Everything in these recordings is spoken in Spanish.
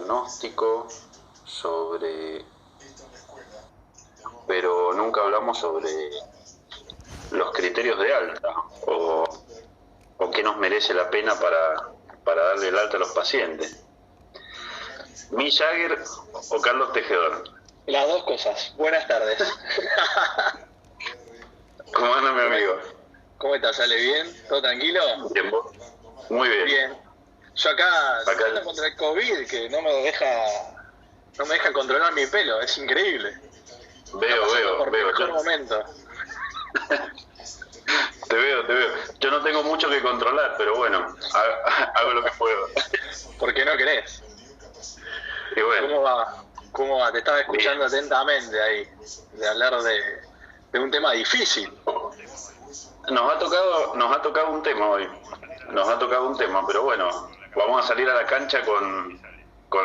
diagnóstico, pero nunca hablamos sobre los criterios de alta o qué nos merece la pena para darle el alta a los pacientes. ¿Mick Jagger o Carlos Tejedor? Las dos cosas. Buenas tardes. ¿Cómo anda mi amigo? ¿Cómo estás? ¿Sale bien? ¿Todo tranquilo? Bien, ¿vos? Muy bien. Bien. Yo acá luchando contra el COVID, que no me deja controlar mi pelo, es increíble. Veo. Mejor momento. Te veo. Yo no tengo mucho que controlar, pero bueno, hago lo que puedo. ¿Por qué no querés? Y bueno. ¿Cómo va? Te estaba escuchando atentamente ahí, de hablar de un tema difícil. Nos ha tocado un tema hoy. Pero bueno, vamos a salir a la cancha con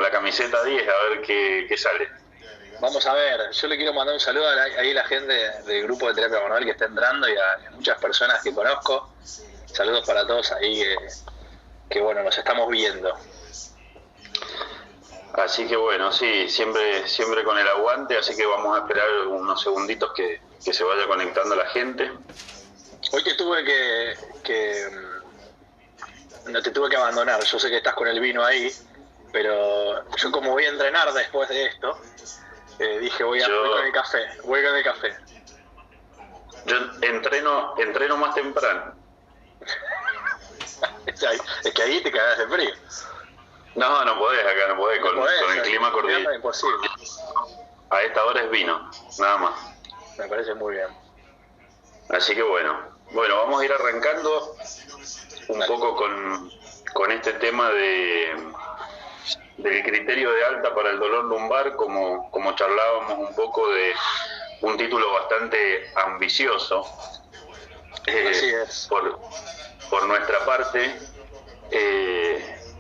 la camiseta 10 a ver qué sale. Vamos a ver, yo le quiero mandar un saludo ahí a la gente del grupo de terapia manual que está entrando y a muchas personas que conozco. Saludos para todos ahí que bueno, nos estamos viendo. Así que bueno, sí, siempre con el aguante, así que vamos a esperar unos segunditos que se vaya conectando la gente. Hoy te tuve no te tuve que abandonar, yo sé que estás con el vino ahí, pero yo como voy a entrenar después de esto, dije voy con el café. Yo entreno más temprano. Es que ahí te cagas de frío. No podés acá, con el clima cordial. Es imposible. A esta hora es vino, nada más. Me parece muy bien. Así que bueno, vamos a ir arrancando un poco con este tema del criterio de alta para el dolor lumbar, como charlábamos un poco de un título bastante ambicioso. Así es. Por nuestra parte,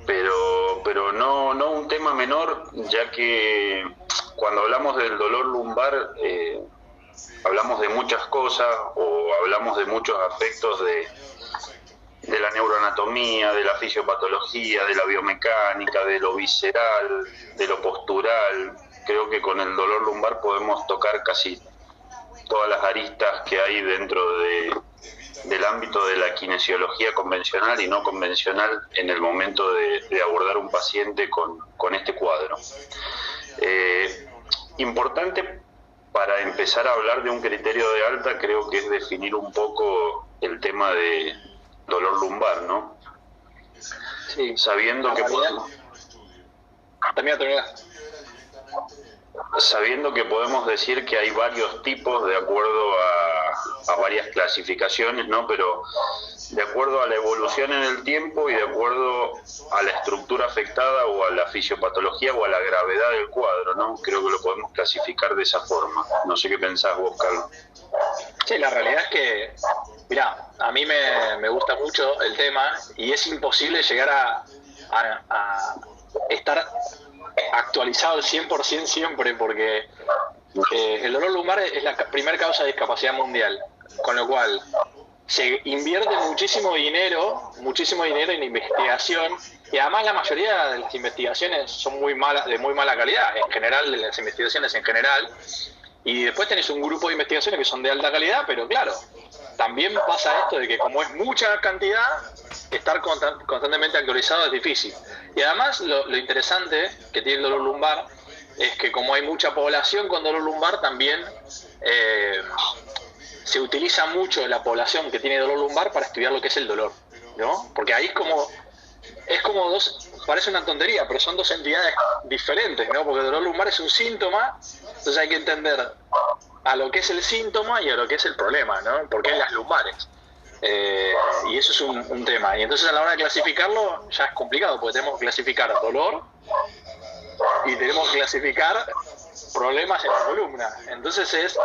pero no un tema menor, ya que cuando hablamos del dolor lumbar hablamos de muchas cosas o hablamos de muchos aspectos de la neuroanatomía, de la fisiopatología, de la biomecánica, de lo visceral, de lo postural. Creo que con el dolor lumbar podemos tocar casi todas las aristas que hay dentro del ámbito de la kinesiología convencional y no convencional en el momento de abordar un paciente con este cuadro. Importante para empezar a hablar de un criterio de alta, creo que es definir un poco el tema de dolor lumbar, ¿no? Sí. Sabiendo que podemos decir que hay varios tipos de acuerdo a varias clasificaciones, ¿no? Pero de acuerdo a la evolución en el tiempo y de acuerdo a la estructura afectada o a la fisiopatología o a la gravedad del cuadro, ¿no? Creo que lo podemos clasificar de esa forma. No sé qué pensás vos, Carlos. Sí, la realidad es que, mirá, a mí me gusta mucho el tema y es imposible llegar a estar actualizado al 100% siempre porque el dolor lumbar es la primera causa de discapacidad mundial, con lo cual se invierte muchísimo dinero en investigación y además la mayoría de las investigaciones son de muy mala calidad, en general, de las investigaciones en general, y después tenés un grupo de investigaciones que son de alta calidad, pero claro, también pasa esto de que como es mucha cantidad, estar constantemente actualizado es difícil. Y además lo interesante que tiene el dolor lumbar es que como hay mucha población con dolor lumbar, también se utiliza mucho la población que tiene dolor lumbar para estudiar lo que es el dolor, ¿no? Porque ahí es como parece una tontería, pero son dos entidades diferentes, ¿no? Porque el dolor lumbar es un síntoma, entonces hay que entender a lo que es el síntoma y a lo que es el problema, ¿no? Porque hay las lumbares. Y eso es un tema. Y entonces a la hora de clasificarlo ya es complicado, porque tenemos que clasificar dolor y tenemos que clasificar problemas en la columna. Entonces es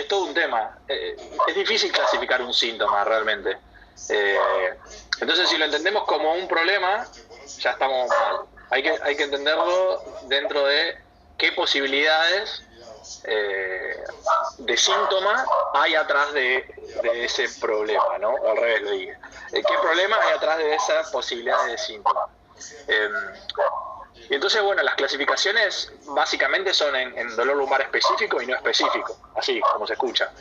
todo un tema. Es difícil clasificar un síntoma realmente. Entonces si lo entendemos como un problema, ya estamos mal. Hay que entenderlo dentro de qué posibilidades de síntoma hay atrás de ese problema, ¿no? Al revés lo digo. ¿Qué problema hay atrás de esa posibilidad de síntoma? Y entonces, bueno, las clasificaciones básicamente son en dolor lumbar específico y no específico, así como se escucha.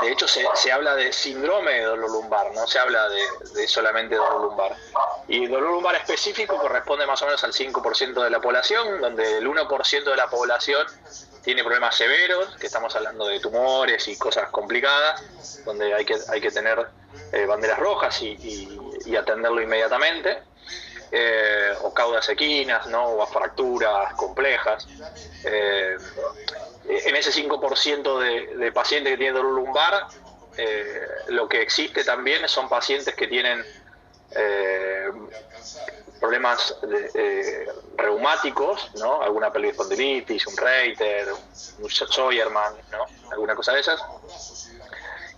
De hecho, se habla de síndrome de dolor lumbar, no se habla de solamente dolor lumbar. Y el dolor lumbar específico corresponde más o menos al 5% de la población, donde el 1% de la población tiene problemas severos, que estamos hablando de tumores y cosas complicadas, donde hay que tener banderas rojas y atenderlo inmediatamente. O caudas equinas, ¿no? O a fracturas complejas. En ese 5% de pacientes que tienen dolor lumbar, lo que existe también son pacientes que tienen problemas reumáticos, ¿no? Alguna pelvispondilitis, un Reiter, un Scheuermann, ¿no? Alguna cosa de esas.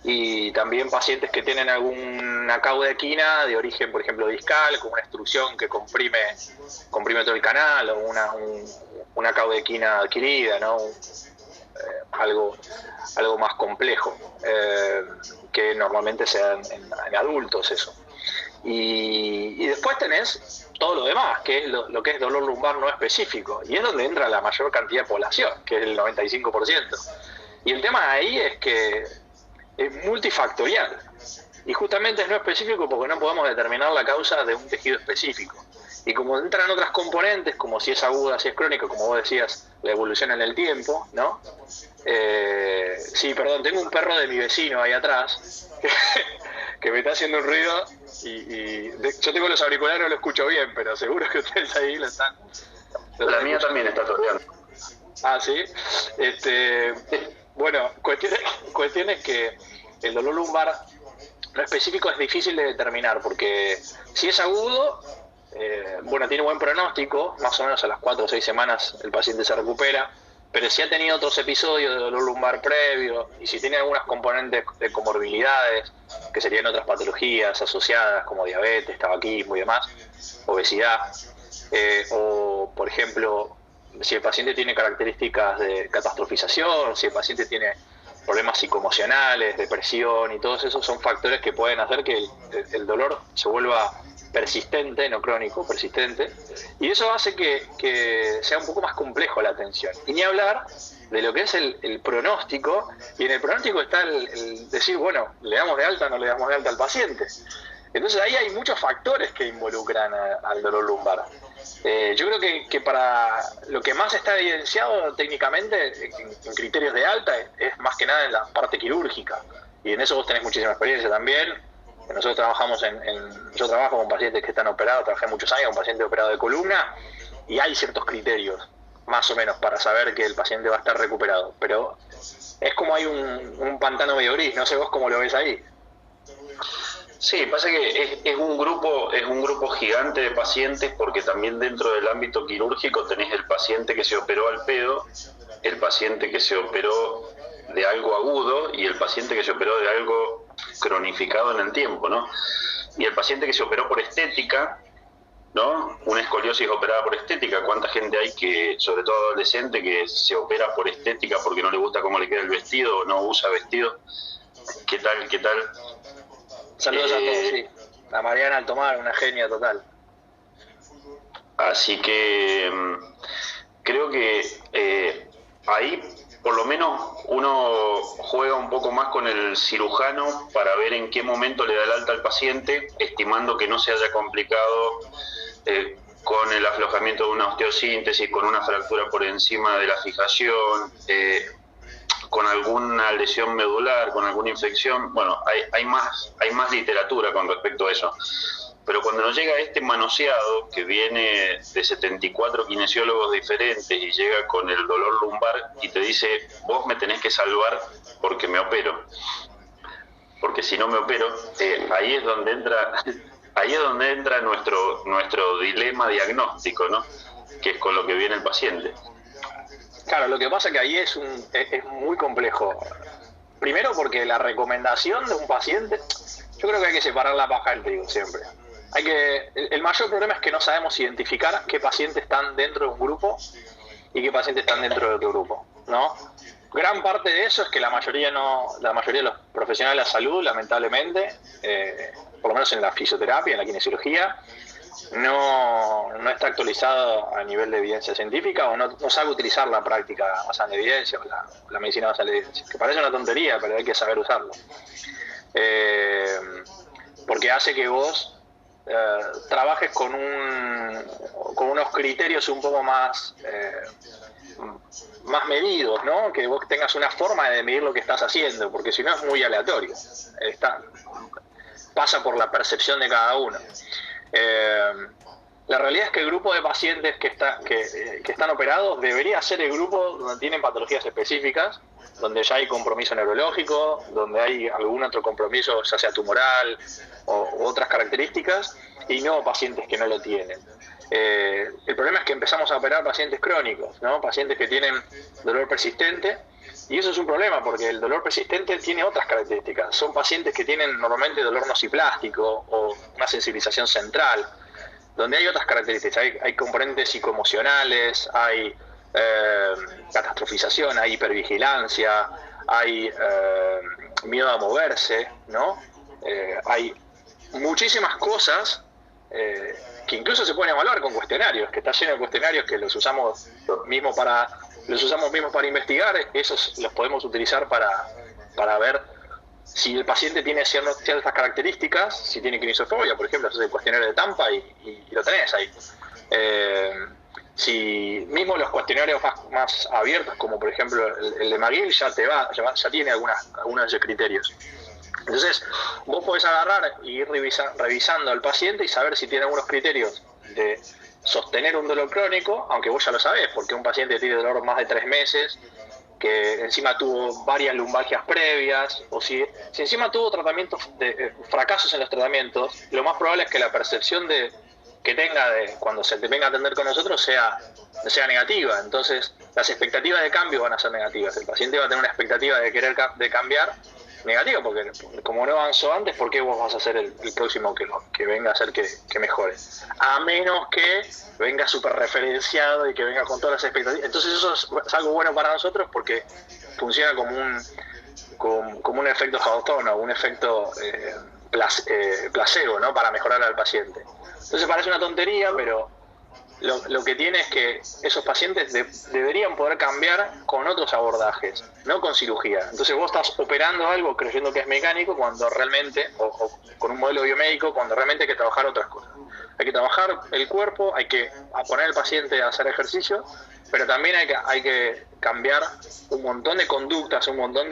Y también pacientes que tienen alguna cauda equina de origen, por ejemplo, discal, con una extrusión que comprime todo el canal, o una cauda equina adquirida, ¿no? Algo más complejo, que normalmente se da en adultos eso. Y después tenés todo lo demás, que es lo que es dolor lumbar no específico, y es donde entra la mayor cantidad de población, que es el 95%. Y el tema ahí es que es multifactorial, y justamente es no específico porque no podemos determinar la causa de un tejido específico. Y como entran otras componentes, como si es aguda, si es crónica, como vos decías, la evolución en el tiempo, ¿no? Sí, perdón, tengo un perro de mi vecino ahí atrás que me está haciendo un ruido yo tengo los auriculares, no lo escucho bien, pero seguro que ustedes ahí lo están. La mía también está toreando. Ah, sí. Bueno, cuestiones que el dolor lumbar no específico es difícil de determinar, porque si es agudo, bueno, tiene buen pronóstico, más o menos a las 4 o 6 semanas el paciente se recupera, pero si ha tenido otros episodios de dolor lumbar previo, y si tiene algunas componentes de comorbilidades, que serían otras patologías asociadas como diabetes, tabaquismo y demás, obesidad, o por ejemplo, si el paciente tiene características de catastrofización, si el paciente tiene problemas psicoemocionales, depresión, y todos esos son factores que pueden hacer que el dolor se vuelva persistente, no crónico, persistente, y eso hace que sea un poco más complejo la atención. Y ni hablar de lo que es el pronóstico, y en el pronóstico está el decir, bueno, ¿le damos de alta o no le damos de alta al paciente? Entonces ahí hay muchos factores que involucran al dolor lumbar. Yo creo que para lo que más está evidenciado técnicamente en criterios de alta es más que nada en la parte quirúrgica, y en eso vos tenés muchísima experiencia también. Nosotros trabajamos yo trabajo con pacientes que están operados, trabajé muchos años con pacientes operados de columna, y hay ciertos criterios, más o menos, para saber que el paciente va a estar recuperado, pero es como hay un pantano medio gris, no sé vos cómo lo ves ahí. Sí, pasa que es un grupo gigante de pacientes, porque también dentro del ámbito quirúrgico tenés el paciente que se operó al pedo, el paciente que se operó de algo agudo y el paciente que se operó de algo cronificado en el tiempo, ¿no? Y el paciente que se operó por estética, ¿no? Una escoliosis operada por estética, ¿cuánta gente hay que, sobre todo adolescente, que se opera por estética porque no le gusta cómo le queda el vestido o no usa vestido? ¿Qué tal? Saludos a todos, sí. A Mariana Altomar, una genia total. Así que creo que ahí por lo menos uno juega un poco más con el cirujano para ver en qué momento le da el alta al paciente, estimando que no se haya complicado con el aflojamiento de una osteosíntesis, con una fractura por encima de la fijación, con alguna lesión medular, con alguna infección. Bueno, hay más literatura con respecto a eso. Pero cuando nos llega este manoseado que viene de 74 kinesiólogos diferentes y llega con el dolor lumbar y te dice, vos me tenés que salvar porque me opero, porque si no me opero, ahí es donde entra nuestro dilema diagnóstico, ¿no? Que es con lo que viene el paciente. Claro, lo que pasa es que ahí es muy complejo. Primero porque la recomendación de un paciente, yo creo que hay que separar la paja del trigo siempre. El mayor problema es que no sabemos identificar qué pacientes están dentro de un grupo y qué pacientes están dentro de otro grupo, ¿no? Gran parte de eso es que la mayoría de los profesionales de la salud, lamentablemente, por lo menos en la fisioterapia, en la kinesiología, no está actualizado a nivel de evidencia científica o no sabe utilizar la práctica basada en evidencia o la medicina basada en evidencia, que parece una tontería, pero hay que saber usarlo. Porque hace que vos trabajes con unos criterios un poco más medidos, ¿no? Que vos tengas una forma de medir lo que estás haciendo, porque si no es muy aleatorio. Pasa por la percepción de cada uno. La realidad es que el grupo de pacientes que están operados debería ser el grupo donde tienen patologías específicas, donde ya hay compromiso neurológico, donde hay algún otro compromiso, ya sea tumoral o otras características, y no pacientes que no lo tienen. El problema es que empezamos a operar pacientes crónicos, ¿no? Pacientes que tienen dolor persistente, y eso es un problema porque el dolor persistente tiene otras características. Son pacientes que tienen normalmente dolor nociplástico o una sensibilización central, donde hay otras características. Hay componentes psicoemocionales, hay catastrofización, hay hipervigilancia, hay miedo a moverse, ¿no? Hay muchísimas cosas que incluso se pueden evaluar con cuestionarios, que está lleno de cuestionarios que los usamos mismos para investigar. Esos los podemos utilizar para ver si el paciente tiene ciertas características, si tiene clinisofobia, por ejemplo, haces el cuestionario de Tampa y lo tenés ahí. Si mismo los cuestionarios más abiertos, como por ejemplo el de McGill, ya tiene algunos de esos criterios. Entonces, vos podés agarrar y ir revisando al paciente y saber si tiene algunos criterios de sostener un dolor crónico, aunque vos ya lo sabés, porque un paciente tiene dolor más de 3 meses, que encima tuvo varias lumbalgias previas, o si encima tuvo fracasos en los tratamientos, lo más probable es que la percepción que tenga de cuando se te venga a atender con nosotros sea negativa. Entonces, las expectativas de cambio van a ser negativas. El paciente va a tener una expectativa de cambiar negativa, porque como no avanzó antes, ¿por qué vos vas a ser el próximo que venga a hacer que mejore? A menos que venga súper referenciado y que venga con todas las expectativas. Entonces eso es algo bueno para nosotros porque funciona como un efecto Hausdorff, o un efecto placebo, ¿no? Para mejorar al paciente. Entonces parece una tontería, pero lo que tiene es que esos pacientes deberían poder cambiar con otros abordajes, no con cirugía. Entonces vos estás operando algo creyendo que es mecánico cuando realmente, o con un modelo biomédico, cuando realmente hay que trabajar otras cosas. Hay que trabajar el cuerpo, hay que poner al paciente a hacer ejercicio, pero también hay que cambiar un montón de conductas, un montón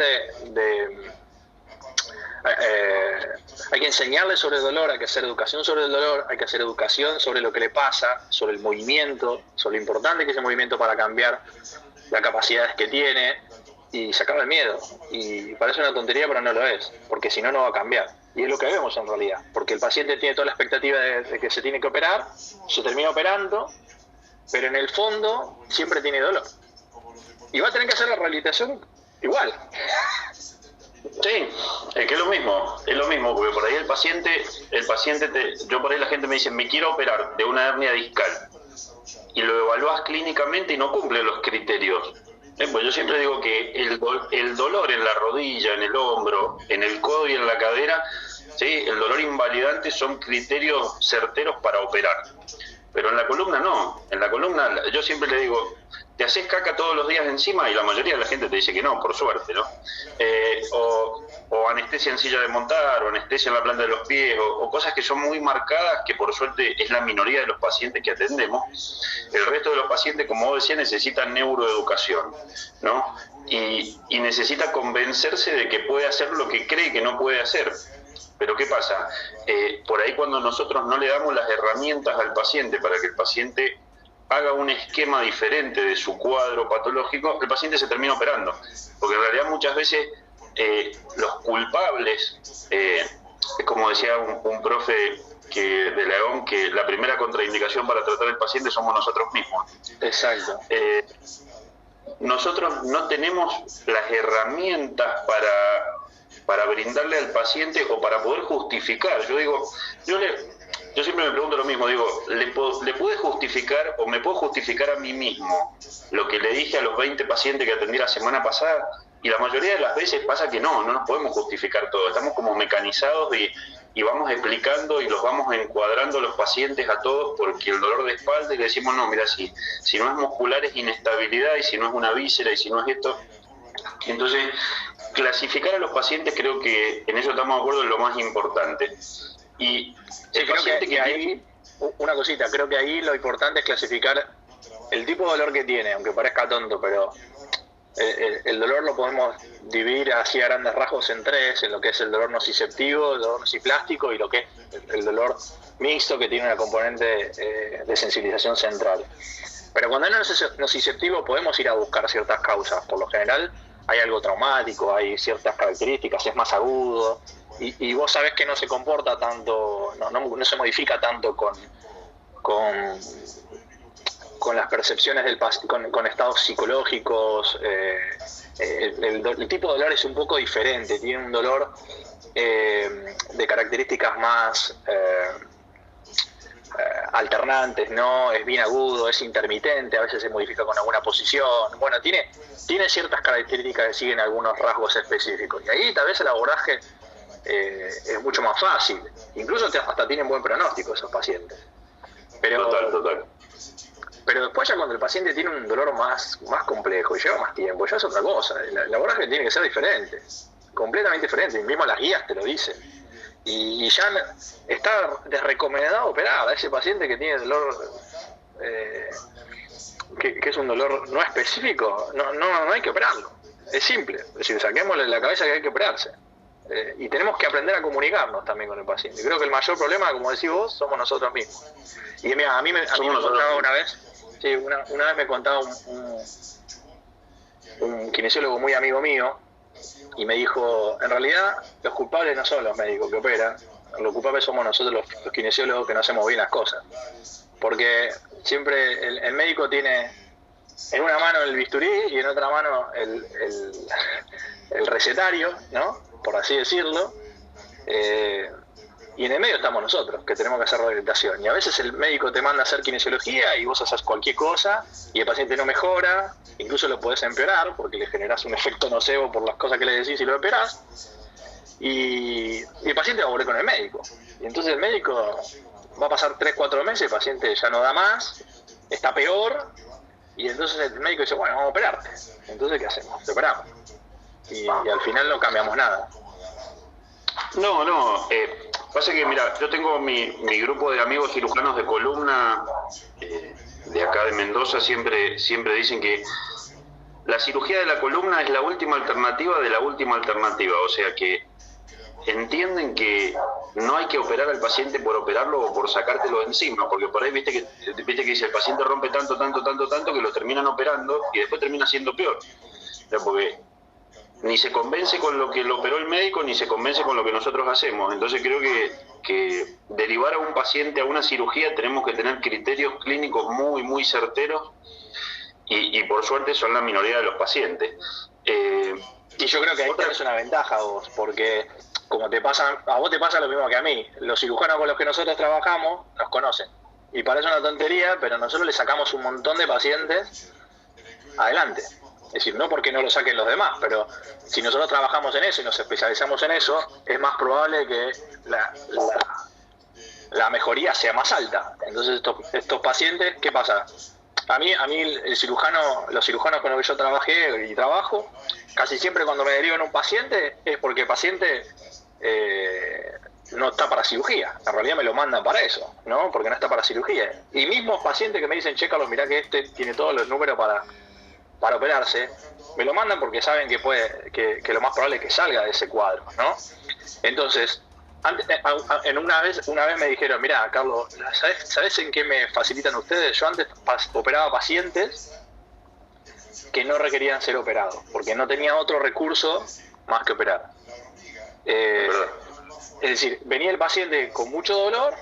hay que enseñarle sobre el dolor, hay que hacer educación sobre el dolor, hay que hacer educación sobre lo que le pasa, sobre el movimiento, sobre lo importante que es el movimiento para cambiar las capacidades que tiene y sacarle el miedo. Y parece una tontería, pero no lo es, porque si no, no va a cambiar. Y es lo que vemos en realidad, porque el paciente tiene toda la expectativa de que se tiene que operar, se termina operando, pero en el fondo siempre tiene dolor. Y va a tener que hacer la rehabilitación igual. Sí, es que es lo mismo, porque por ahí el paciente yo por ahí la gente me dice, me quiero operar de una hernia discal, y lo evaluás clínicamente y no cumple los criterios. Pues yo siempre digo que el dolor en la rodilla, en el hombro, en el codo y en la cadera, ¿sí? El dolor invalidante son criterios certeros para operar. Pero en la columna no. En la columna yo siempre le digo, te haces caca todos los días encima, y la mayoría de la gente te dice que no, por suerte, ¿no? O anestesia en silla de montar, o anestesia en la planta de los pies, o cosas que son muy marcadas, que por suerte es la minoría de los pacientes que atendemos. El resto de los pacientes, como vos decías, necesitan neuroeducación, ¿no? Y necesita convencerse de que puede hacer lo que cree que no puede hacer. Pero ¿qué pasa? Por ahí cuando nosotros no le damos las herramientas al paciente para que el paciente haga un esquema diferente de su cuadro patológico, el paciente se termina operando. Porque en realidad muchas veces los culpables, es como decía un profe de León, que la primera contraindicación para tratar al paciente somos nosotros mismos. Exacto. Nosotros no tenemos las herramientas para brindarle al paciente o para poder justificar. Yo siempre me pregunto lo mismo, digo, ¿le pude justificar o me puedo justificar a mí mismo lo que le dije a los 20 pacientes que atendí la semana pasada? Y la mayoría de las veces pasa que no nos podemos justificar todo, estamos como mecanizados y y vamos explicando y los vamos encuadrando los pacientes a todos, porque el dolor de espalda, y le decimos, no, mira, si no es muscular es inestabilidad, y si no es una víscera, y si no es esto. Entonces, clasificar a los pacientes, creo que en eso estamos de acuerdo, es lo más importante. Y sí, creo que ahí, una cosita, creo que ahí lo importante es clasificar el tipo de dolor que tiene, aunque parezca tonto, pero el dolor lo podemos dividir así a grandes rasgos en tres, en lo que es el dolor nociceptivo, el dolor nociplástico y lo que es el dolor mixto, que tiene una componente de sensibilización central. Pero cuando es nociceptivo podemos ir a buscar ciertas causas. Por lo general hay algo traumático, hay ciertas características, es más agudo, y vos sabés que no se comporta tanto, no se modifica tanto con las percepciones del con estados psicológicos. El tipo de dolor es un poco diferente, tiene un dolor de características más alternantes, ¿no? Es bien agudo, es intermitente, a veces se modifica con alguna posición. Bueno, tiene ciertas características que siguen algunos rasgos específicos, y ahí tal vez el abordaje es mucho más fácil, incluso hasta tienen buen pronóstico esos pacientes. Pero total. Pero después ya cuando el paciente tiene un dolor más complejo y lleva más tiempo, ya es otra cosa. El abordaje tiene que ser diferente, completamente diferente, y mismo las guías te lo dicen. Y ya está desrecomendado operar a ese paciente que tiene dolor, que es un dolor no específico, no hay que operarlo. Es simple, es decir, saquémosle la cabeza que hay que operarse. Y tenemos que aprender a comunicarnos también con el paciente. Creo que el mayor problema, como decís vos, somos nosotros mismos. Y mira, a mí me contaba una vez, sí, una vez me contaba un kinesiólogo muy amigo mío, y me dijo, en realidad los culpables no son los médicos que operan, los culpables somos nosotros los kinesiólogos que no hacemos bien las cosas. Porque siempre el médico tiene en una mano el bisturí y en otra mano el recetario, ¿no? Por así decirlo, y en el medio estamos nosotros, que tenemos que hacer rehabilitación. Y a veces el médico te manda a hacer kinesiología y vos haces cualquier cosa y el paciente no mejora, incluso lo podés empeorar porque le generás un efecto nocebo por las cosas que le decís y lo empeorás, y el paciente va a volver con el médico. Y entonces el médico va a pasar 3-4 meses, el paciente ya no da más, está peor, y entonces el médico dice, bueno, vamos a operarte. Entonces, ¿qué hacemos? Te operamos. Y al final no cambiamos nada. No, pasa que, mira, yo tengo mi grupo de amigos cirujanos de columna de acá de Mendoza, siempre dicen que la cirugía de la columna es la última alternativa de la última alternativa, o sea que entienden que no hay que operar al paciente por operarlo o por sacártelo de encima, porque por ahí viste que dice el paciente rompe tanto que lo terminan operando y después termina siendo peor, porque ni se convence con lo que lo operó el médico, ni se convence con lo que nosotros hacemos. Entonces creo que derivar a un paciente a una cirugía tenemos que tener criterios clínicos muy, muy certeros, y por suerte son la minoría de los pacientes. Y yo creo que ahí tenés una ventaja vos, porque como a vos te pasa lo mismo que a mí. Los cirujanos con los que nosotros trabajamos nos conocen. Y parece una tontería, pero nosotros le sacamos un montón de pacientes adelante. Es decir, no porque no lo saquen los demás, pero si nosotros trabajamos en eso y nos especializamos en eso, es más probable que la mejoría sea más alta. Entonces estos pacientes, ¿qué pasa? A mí los cirujanos con los que yo trabajé y trabajo, casi siempre cuando me derivan un paciente es porque el paciente no está para cirugía. En realidad me lo mandan para eso, ¿no? Porque no está para cirugía. Y mismos pacientes que me dicen, che, Carlos, mirá que este tiene todos los números para operarse, me lo mandan porque saben que lo más probable es que salga de ese cuadro, ¿no? Entonces, una vez me dijeron, mirá, Carlos, ¿sabés en qué me facilitan ustedes? Yo antes operaba pacientes que no requerían ser operados, porque no tenía otro recurso más que operar. Es decir, venía el paciente con mucho dolor,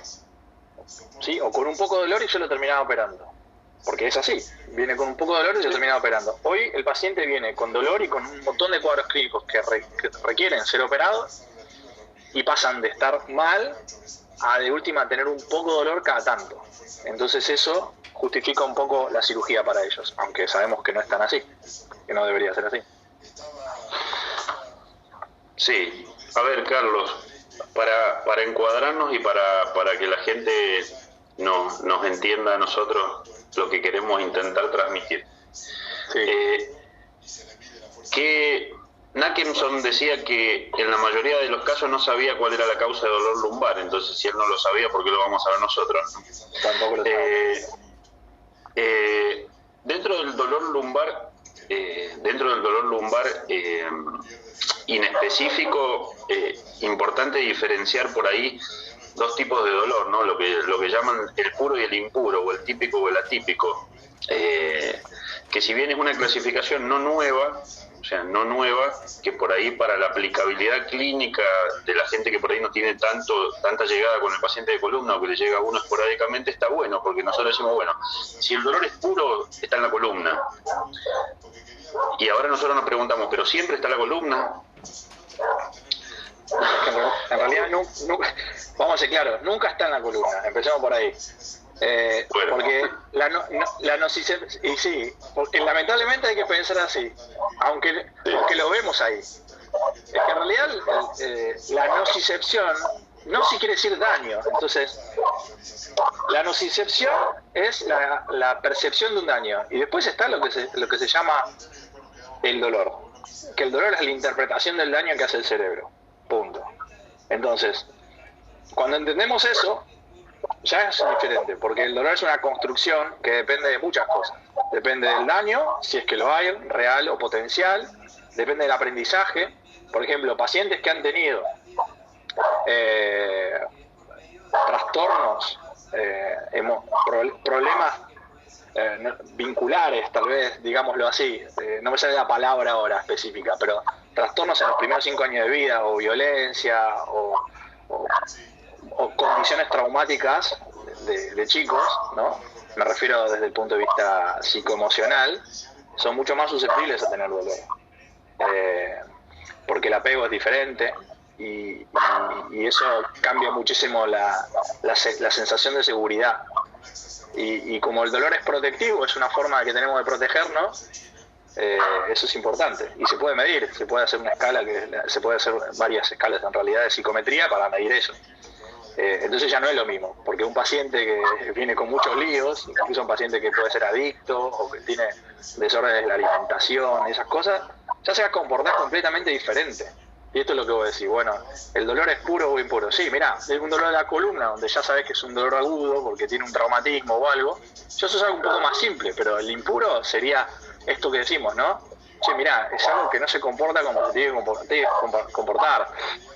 ¿sí? O con un poco de dolor, y yo lo terminaba operando. Porque es así, viene con un poco de dolor y yo terminaba operando. Hoy el paciente viene con dolor y con un montón de cuadros clínicos que requieren ser operados, y pasan de estar mal a de última tener un poco de dolor cada tanto. Entonces eso justifica un poco la cirugía para ellos, aunque sabemos que no es tan así, que no debería ser así. Sí, a ver, Carlos, para encuadrarnos y para que la gente nos entienda a nosotros lo que queremos intentar transmitir. Sí. Que Nackerson decía que en la mayoría de los casos no sabía cuál era la causa de dolor lumbar, entonces si él no lo sabía, ¿por qué lo vamos a saber nosotros? Tampoco lo sabemos. Dentro del dolor lumbar inespecífico, importante diferenciar por ahí dos tipos de dolor, ¿no? Lo que llaman el puro y el impuro, o el típico o el atípico, que si bien es una clasificación no nueva, que por ahí para la aplicabilidad clínica de la gente que por ahí no tiene tanta llegada con el paciente de columna, o que le llega a uno esporádicamente, está bueno, porque nosotros decimos, bueno, si el dolor es puro, está en la columna. Y ahora nosotros nos preguntamos, ¿pero siempre está en la columna? En realidad, vamos a ser claros, nunca está en la columna, empecemos por ahí. Bueno. Porque la nocicepción, y sí, porque lamentablemente hay que pensar así, aunque lo vemos ahí. Es que en realidad la nocicepción, noci quiere decir daño, entonces la nocicepción es la percepción de un daño, y después está lo que se llama el dolor, que el dolor es la interpretación del daño que hace el cerebro, punto. Entonces, cuando entendemos eso, ya es diferente, porque el dolor es una construcción que depende de muchas cosas. Depende del daño, si es que lo hay, real o potencial, depende del aprendizaje. Por ejemplo, pacientes que han tenido trastornos, problemas vinculares, tal vez, digámoslo así, no me sale la palabra ahora específica, pero trastornos en los primeros 5 años de vida, o violencia, o condiciones traumáticas de chicos, ¿no? Me refiero desde el punto de vista psicoemocional, son mucho más susceptibles a tener dolor, porque el apego es diferente y eso cambia muchísimo la sensación de seguridad. Y como el dolor es protectivo, es una forma que tenemos de protegernos, eso es importante. Y se puede medir, se puede hacer una escala, se puede hacer varias escalas en realidad de psicometría para medir eso. Entonces ya no es lo mismo, porque un paciente que viene con muchos líos, incluso un paciente que puede ser adicto o que tiene desórdenes de la alimentación, esas cosas, ya se va a comportar completamente diferente. Y esto es lo que vos decís, bueno, ¿el dolor es puro o impuro? Sí, mirá, es un dolor de la columna, donde ya sabés que es un dolor agudo porque tiene un traumatismo o algo. Eso es algo un poco más simple, pero el impuro sería esto que decimos, ¿no? Che, mirá, es algo que no se comporta como se tiene que comportar.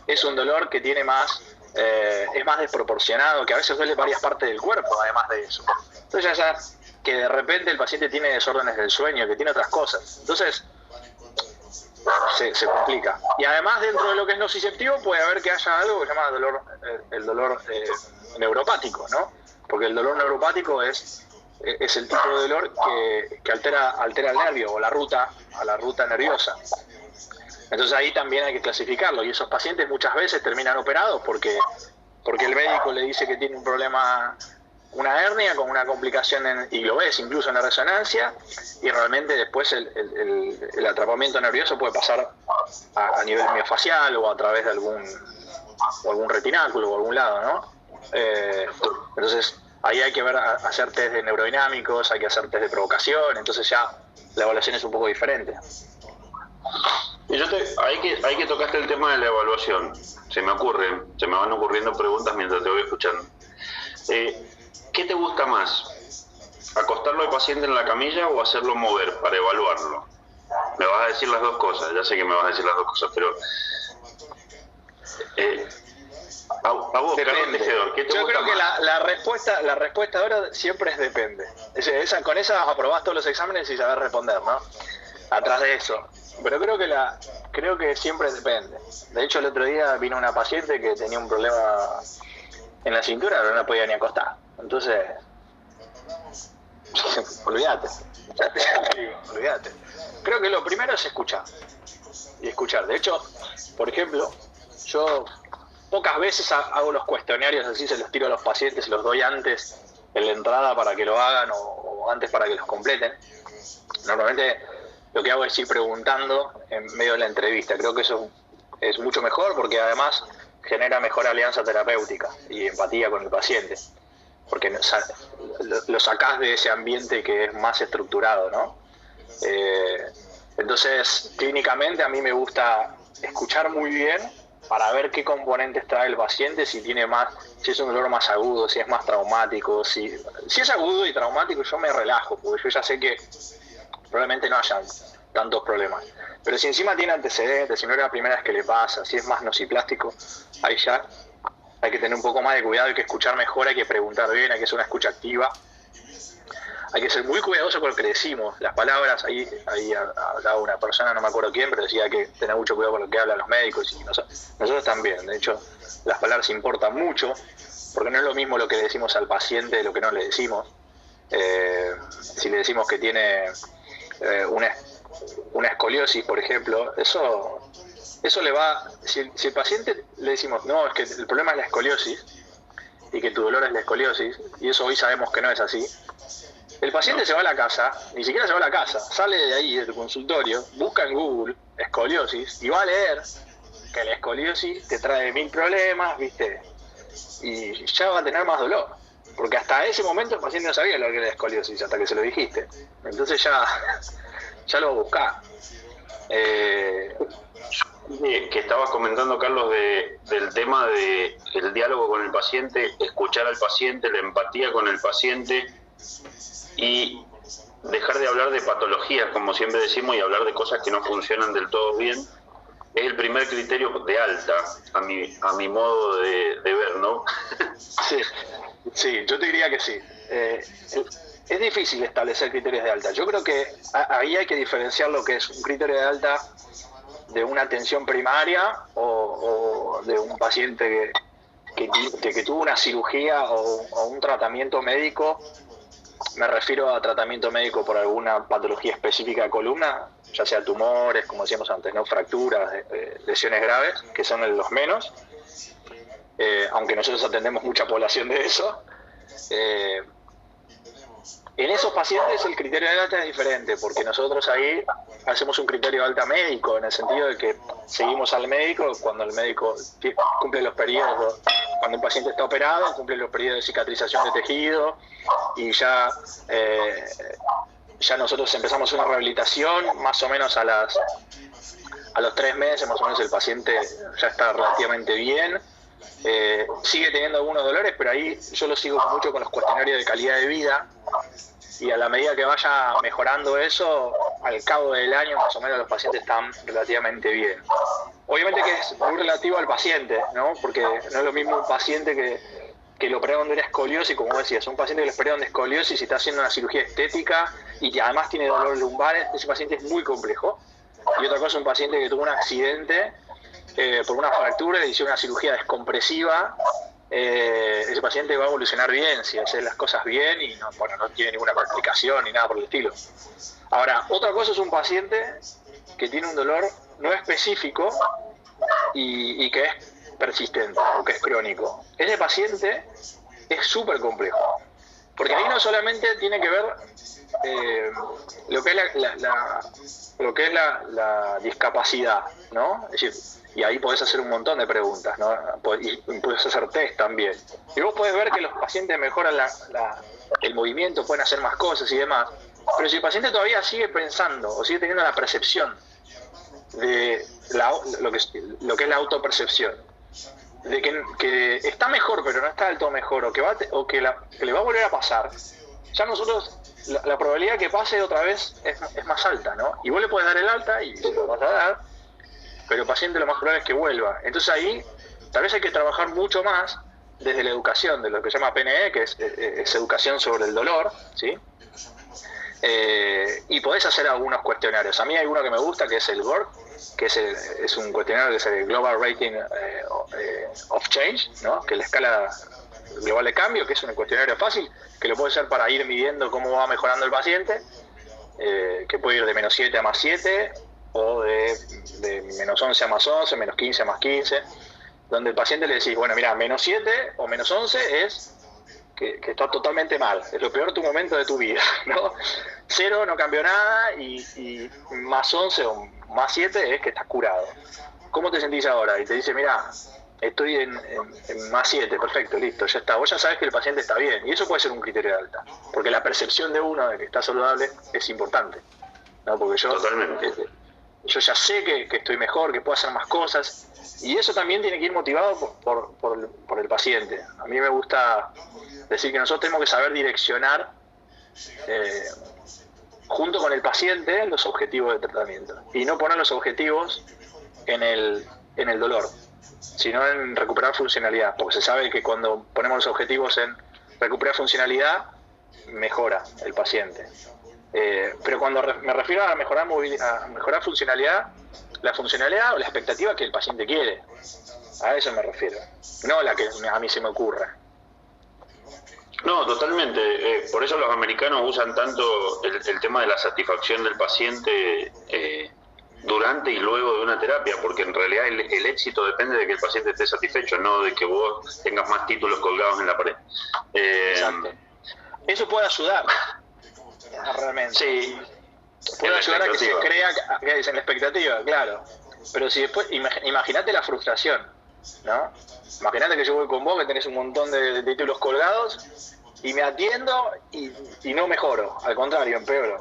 Es un dolor que tiene más... es más desproporcionado, que a veces duele varias partes del cuerpo, además de eso. Entonces ya que de repente el paciente tiene desórdenes del sueño, que tiene otras cosas. Entonces se complica. Y además dentro de lo que es nociceptivo puede haber que haya algo que se llama el dolor neuropático, ¿no? Porque el dolor neuropático es el tipo de dolor que altera el nervio o la ruta nerviosa. Entonces ahí también hay que clasificarlo, y esos pacientes muchas veces terminan operados porque el médico le dice que tiene un problema, una hernia con una complicación, y lo ves incluso en la resonancia, y realmente después el atrapamiento nervioso puede pasar a nivel miofacial o a través de algún retináculo o algún lado, ¿no? Entonces ahí hay que hacer test de neurodinámicos, hay que hacer test de provocación, entonces ya la evaluación es un poco diferente. Y ahí que tocaste el tema de la evaluación, se me van ocurriendo preguntas mientras te voy escuchando. ¿Qué te gusta más? ¿Acostarlo al paciente en la camilla o hacerlo mover para evaluarlo? Me vas a decir las dos cosas, ya sé que me vas a decir las dos cosas, pero a vos, Carlos Tejedor, ¿qué te Yo gusta creo que más? la respuesta ahora siempre es depende. Con esa aprobás todos los exámenes y sabés responder, ¿no? Atrás de eso. Pero creo que siempre depende. De hecho, el otro día vino una paciente que tenía un problema en la cintura, pero no podía ni acostar. Entonces, olvídate. Ya te digo, olvídate. Creo que lo primero es escuchar. Y escuchar. De hecho, por ejemplo, yo pocas veces hago los cuestionarios así, se los tiro a los pacientes, se los doy antes en la entrada para que lo hagan o antes para que los completen. Normalmente lo que hago es ir preguntando en medio de la entrevista. Creo que eso es mucho mejor, porque además genera mejor alianza terapéutica y empatía con el paciente, porque lo sacás de ese ambiente que es más estructurado, ¿no? Entonces, clínicamente a mí me gusta escuchar muy bien para ver qué componentes trae el paciente, si es un dolor más agudo, si es más traumático, si es agudo y traumático yo me relajo, porque yo ya sé que probablemente no haya tantos problemas. Pero si encima tiene antecedentes, si no es la primera vez que le pasa, si es más nociplástico, ahí ya hay que tener un poco más de cuidado, hay que escuchar mejor, hay que preguntar bien, hay que hacer una escucha activa. Hay que ser muy cuidadoso con lo que le decimos. Las palabras, ahí hablaba una persona, no me acuerdo quién, pero decía que tener mucho cuidado con lo que hablan los médicos y nosotros también. De hecho, las palabras importan mucho, porque no es lo mismo lo que le decimos al paciente de lo que no le decimos. Si le decimos que tiene una escoliosis, por ejemplo, eso le va... Si el paciente le decimos, no, es que el problema es la escoliosis, y que tu dolor es la escoliosis, y eso hoy sabemos que no es así, el paciente se va a la casa, ni siquiera se va a la casa, sale de ahí, del consultorio, busca en Google escoliosis y va a leer que la escoliosis te trae 1000 problemas, ¿viste? Y ya va a tener más dolor. Porque hasta ese momento el paciente no sabía lo que era la escoliosis, hasta que se lo dijiste. Entonces ya lo va a buscar. Que estabas comentando, Carlos, del tema del diálogo con el paciente, escuchar al paciente, la empatía con el paciente y dejar de hablar de patologías, como siempre decimos, y hablar de cosas que no funcionan del todo bien, es el primer criterio de alta, a mi modo de ver, ¿no? Sí, yo te diría que sí. Es difícil establecer criterios de alta. Yo creo que ahí hay que diferenciar lo que es un criterio de alta de una atención primaria o de un paciente que tuvo una cirugía o un tratamiento médico. Me refiero a tratamiento médico por alguna patología específica de columna, ya sea tumores, como decíamos antes, no fracturas, lesiones graves, que son los menos, aunque nosotros atendemos mucha población de eso. En esos pacientes el criterio de alta es diferente, porque nosotros ahí hacemos un criterio de alta médico, en el sentido de que seguimos al médico cuando el médico cumple los periodos, cuando el paciente está operado, cumple los periodos de cicatrización de tejido, y ya nosotros empezamos una rehabilitación, más o menos a los 3 meses, más o menos el paciente ya está relativamente bien. Sigue teniendo algunos dolores, pero ahí yo lo sigo mucho con los cuestionarios de calidad de vida, y a la medida que vaya mejorando eso, al cabo del año más o menos los pacientes están relativamente bien. Obviamente que es muy relativo al paciente, ¿no? Porque no es lo mismo un paciente que lo operaron de una escoliosis, como decías, un paciente que le operaron de escoliosis y está haciendo una cirugía estética y que además tiene dolor lumbares, ese paciente es muy complejo. Y otra cosa, un paciente que tuvo un accidente por una fractura, le hicieron una cirugía descompresiva, ese paciente va a evolucionar bien si hace las cosas bien y no tiene ninguna complicación ni nada por el estilo. Ahora, otra cosa es un paciente que tiene un dolor no específico y que es persistente o que es crónico. Ese paciente es súper complejo, porque ahí no solamente tiene que ver lo que es la discapacidad, ¿no? Es decir, y ahí podés hacer un montón de preguntas, ¿no? Y podés hacer test también. Y vos podés ver que los pacientes mejoran el movimiento, pueden hacer más cosas y demás. Pero si el paciente todavía sigue pensando o sigue teniendo la percepción de lo que es la autopercepción, de que está mejor pero no está del todo mejor, o que le va a volver a pasar, ya nosotros la probabilidad de que pase otra vez es más alta, ¿no? Y vos le podés dar el alta y se lo vas a dar, pero el paciente lo más probable es que vuelva. Entonces ahí tal vez hay que trabajar mucho más desde la educación, de lo que se llama PNE, que es educación sobre el dolor, ¿sí? Y podés hacer algunos cuestionarios. A mí hay uno que me gusta, que es el GORC, que es un cuestionario que es el Global Rating of Change, ¿no? Que es la escala global de cambio, que es un cuestionario fácil, que lo puede hacer para ir midiendo cómo va mejorando el paciente, que puede ir de -7 a +7, o de -11 a +11, -15 a +15, donde el paciente le decís, bueno, mira, -7 o -11 es que está totalmente mal, es lo peor de tu momento de tu vida, ¿no? 0 no cambió nada y +11 o +7 es que estás curado. ¿Cómo te sentís ahora? Y te dice, mira, estoy en más 7, perfecto, listo, ya está. Vos ya sabes que el paciente está bien, y eso puede ser un criterio de alta, porque la percepción de uno de que está saludable es importante, ¿no? Porque yo ya sé que estoy mejor, que puedo hacer más cosas, y eso también tiene que ir motivado por el paciente. A mí me gusta decir que nosotros tenemos que saber direccionar junto con el paciente los objetivos de tratamiento, y no poner los objetivos en el dolor, sino en recuperar funcionalidad, porque se sabe que cuando ponemos los objetivos en recuperar funcionalidad, mejora el paciente. Pero cuando me refiero a mejorar movilidad, a mejorar funcionalidad, la funcionalidad o la expectativa que el paciente quiere, a eso me refiero, no la que a mí se me ocurra. No, totalmente. Por eso los americanos usan tanto el tema de la satisfacción del paciente durante y luego de una terapia, porque en realidad el éxito depende de que el paciente esté satisfecho, no de que vos tengas más títulos colgados en la pared. Exacto. Eso puede ayudar, realmente. Sí. Puede ayudar a que se crea que es en la expectativa, claro. Pero si después, imagínate la frustración, ¿no? Imagínate que yo voy con vos, que tenés un montón de títulos colgados, y me atiendo y no mejoro, al contrario, empeoro.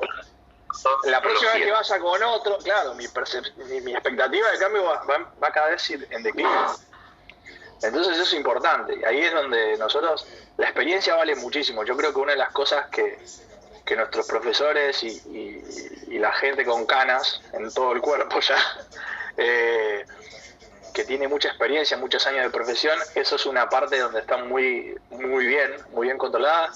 La próxima vez que vaya con otro, claro, mi expectativa de cambio va cada vez en declive. Entonces eso es importante, y ahí es donde nosotros, la experiencia vale muchísimo. Yo creo que una de las cosas que nuestros profesores y la gente con canas en todo el cuerpo ya, que tiene mucha experiencia, muchos años de profesión, eso es una parte donde está muy bien controlada.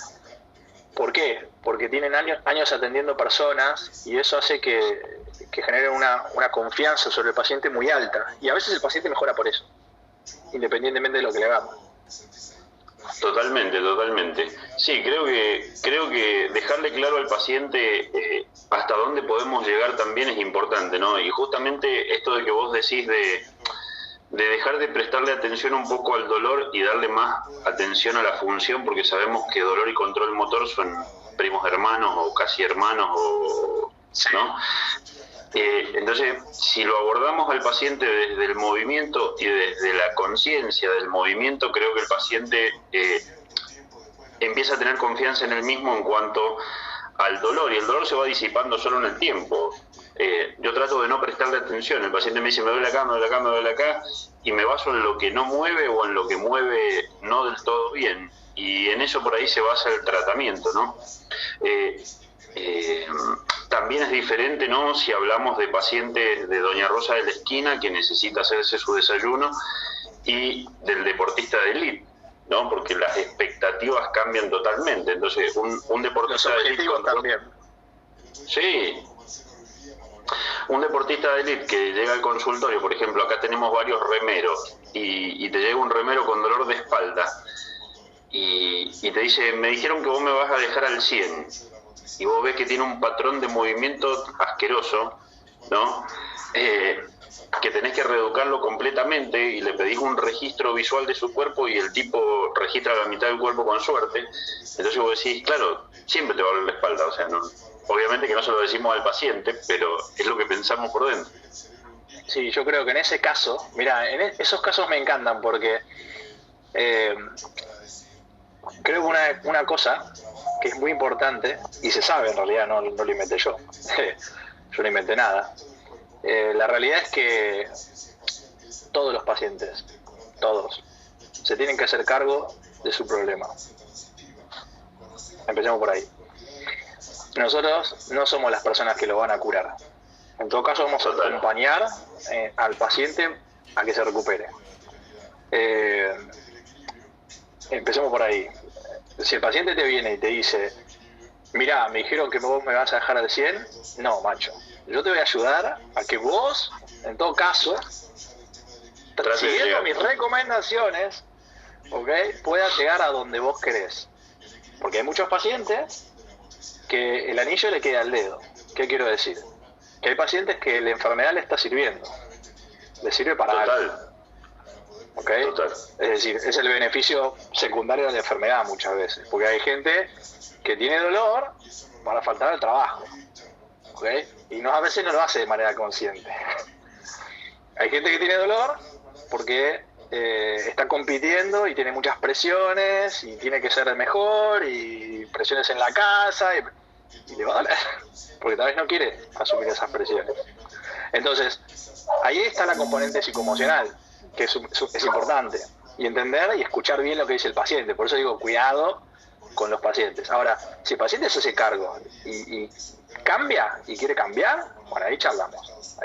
¿Por qué? Porque tienen años atendiendo personas, y eso hace que generen una confianza sobre el paciente muy alta, y a veces el paciente mejora por eso, independientemente de lo que le hagamos. Totalmente. Sí, creo que dejarle claro al paciente hasta dónde podemos llegar también es importante, ¿no? Y justamente esto de que vos decís de dejar de prestarle atención un poco al dolor y darle más atención a la función, porque sabemos que dolor y control motor son primos hermanos o casi hermanos, ¿no? Entonces, si lo abordamos al paciente desde el movimiento y desde la conciencia del movimiento, creo que el paciente empieza a tener confianza en él mismo en cuanto al dolor, y el dolor se va disipando solo en el tiempo. Yo trato de no prestarle atención. El paciente me dice, me duele acá, y me baso en lo que no mueve o en lo que mueve no del todo bien, y en eso por ahí se basa el tratamiento, ¿no? También es diferente, ¿no?, si hablamos de pacientes de Doña Rosa de la esquina que necesita hacerse su desayuno, y del deportista de élite, ¿no? Porque las expectativas cambian totalmente. Entonces, un deportista de élite también. Sí. Un deportista de élite que llega al consultorio, por ejemplo, acá tenemos varios remeros, y te llega un remero con dolor de espalda, y te dice, me dijeron que vos me vas a dejar al 100, y vos ves que tiene un patrón de movimiento asqueroso, ¿no? Que tenés que reeducarlo completamente, y le pedís un registro visual de su cuerpo, y el tipo registra la mitad del cuerpo con suerte. Entonces vos decís, claro, siempre te va a doler la espalda, o sea, no, obviamente que no se lo decimos al paciente, pero es lo que pensamos por dentro. Sí, yo creo que en ese caso, mira, esos casos me encantan, porque creo que una cosa que es muy importante, y se sabe en realidad, no lo inventé yo, yo no inventé nada. La realidad es que todos los pacientes, todos, se tienen que hacer cargo de su problema. Empecemos por ahí. Nosotros no somos las personas que lo van a curar. En todo caso, vamos a acompañar al paciente a que se recupere. Empecemos por ahí. Si el paciente te viene y te dice, mirá, me dijeron que vos me vas a dejar al 100, no, macho. Yo te voy a ayudar a que vos, en todo caso, siguiendo mis recomendaciones, ¿okay?, puedas llegar a donde vos querés. Porque hay muchos pacientes que el anillo le queda al dedo. ¿Qué quiero decir? Que hay pacientes que la enfermedad le está sirviendo. Le sirve para algo. ¿Okay? Es decir, es el beneficio secundario de la enfermedad muchas veces. Porque hay gente que tiene dolor para faltar al trabajo. ¿Okay? Y a veces no lo hace de manera consciente. Hay gente que tiene dolor porque está compitiendo y tiene muchas presiones y tiene que ser el mejor y presiones en la casa y le va a doler, porque tal vez no quiere asumir esas presiones. Entonces, ahí está la componente psicoemocional, que es importante, y entender y escuchar bien lo que dice el paciente. Por eso digo, cuidado con los pacientes. Ahora, si el paciente se hace cargo y cambia y quiere cambiar, bueno, ahí charlamos,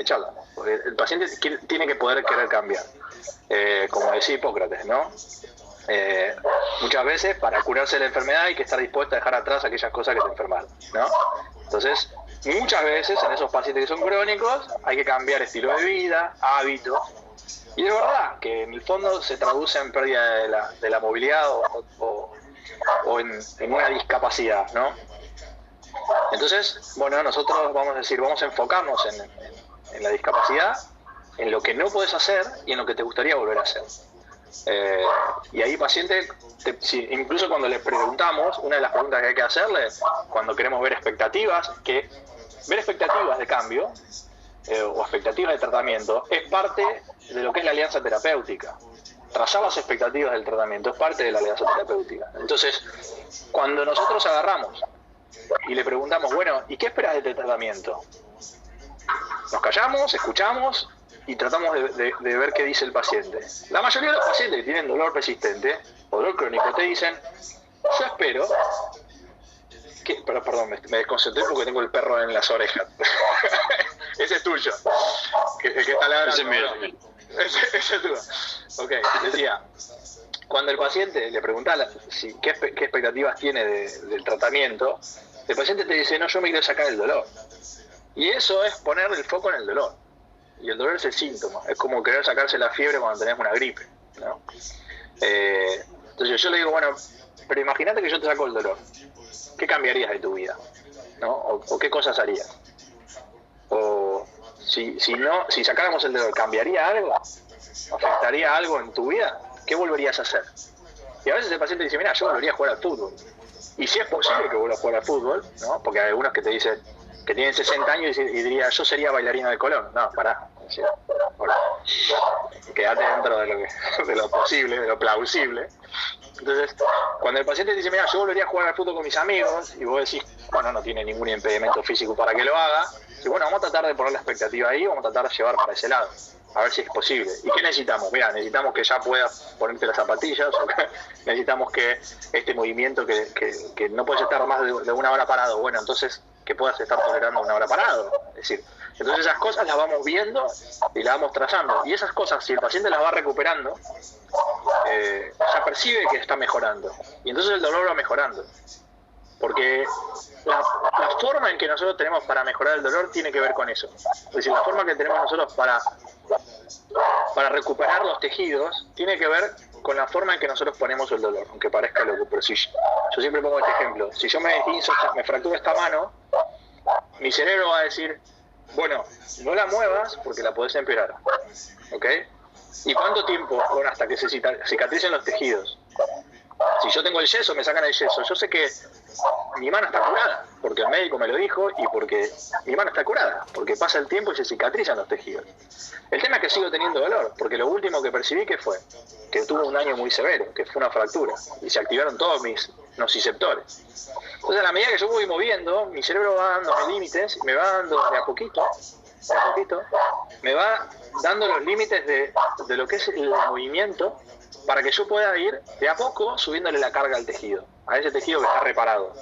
porque el paciente tiene que poder querer cambiar. Como decía Hipócrates, ¿no? Muchas veces para curarse la enfermedad hay que estar dispuesto a dejar atrás aquellas cosas que te enfermaron, ¿no? Entonces, muchas veces en esos pacientes que son crónicos hay que cambiar estilo de vida, hábitos, y de verdad que en el fondo se traduce en pérdida de la movilidad o en una discapacidad, ¿no? Entonces, bueno, nosotros vamos a enfocarnos en la discapacidad, en lo que no puedes hacer y en lo que te gustaría volver a hacer. Y ahí paciente, incluso cuando le preguntamos, una de las preguntas que hay que hacerle cuando queremos ver expectativas, que ver expectativas de cambio o expectativas de tratamiento es parte de lo que es la alianza terapéutica. Trazar las expectativas del tratamiento es parte de la alianza terapéutica. Entonces, cuando nosotros agarramos y le preguntamos, bueno, ¿y qué esperas de este tratamiento? Nos callamos, escuchamos y tratamos de ver qué dice el paciente. La mayoría de los pacientes que tienen dolor persistente o dolor crónico te dicen, yo espero que... Perdón, me desconcentré porque tengo el perro en las orejas. Ese es tuyo. El que está ladrando. Ese es mío. Ese es tuyo. Ok, decía, cuando el paciente le pregunta qué expectativas tiene del tratamiento, el paciente te dice, no, yo me quiero sacar el dolor. Y eso es poner el foco en el dolor. Y el dolor es el síntoma. Es como querer sacarse la fiebre cuando tenés una gripe, ¿no? Entonces yo le digo, bueno, pero imagínate que yo te saco el dolor. ¿Qué cambiarías de tu vida? ¿No? ¿O qué cosas harías? O si sacáramos el dolor, ¿cambiaría algo? ¿Afectaría algo en tu vida? ¿Qué volverías a hacer? Y a veces el paciente dice, mira, yo volvería a jugar al fútbol. Y si es posible que vuelva a jugar al fútbol, ¿no? Porque hay algunos que te dicen que tienen 60 años y diría, yo sería bailarina de Colón. No, pará. Bueno, quédate dentro de lo posible, de lo plausible. Entonces, cuando el paciente dice, mira, yo volvería a jugar al fútbol con mis amigos, y vos decís, bueno, no tiene ningún impedimento físico para que lo haga, y bueno, vamos a tratar de poner la expectativa ahí, vamos a tratar de llevar para ese lado, a ver si es posible. ¿Y qué necesitamos? Mira, necesitamos que ya puedas ponerte las zapatillas, o necesitamos que este movimiento que no puedes estar más de una hora parado, bueno, entonces que puedas estar tolerando una hora parado. Es decir, entonces esas cosas las vamos viendo y las vamos trazando. Y esas cosas, si el paciente las va recuperando, ya percibe que está mejorando. Y entonces el dolor va mejorando. Porque la forma en que nosotros tenemos para mejorar el dolor tiene que ver con eso. Es decir, la forma que tenemos nosotros para recuperar los tejidos tiene que ver con la forma en que nosotros ponemos el dolor, aunque parezca loco, pero si yo siempre pongo este ejemplo. Si yo me fracturo esta mano, mi cerebro va a decir, bueno, no la muevas porque la podés empeorar, ¿ok? ¿Y cuánto tiempo? Bueno, hasta que se cicatricen los tejidos. Si yo tengo el yeso, me sacan el yeso. Yo sé que mi mano está curada, porque el médico me lo dijo y porque mi mano está curada, porque pasa el tiempo y se cicatrizan los tejidos. El tema es que sigo teniendo dolor, porque lo último que percibí que fue que tuve un daño muy severo, que fue una fractura, y se activaron todos mis nociceptores. Entonces, a la medida que yo voy moviendo, mi cerebro va dando límites, me va dando de a poquito, me va dando los límites de lo que es el movimiento, para que yo pueda ir de a poco subiéndole la carga al tejido, a ese tejido que está reparado.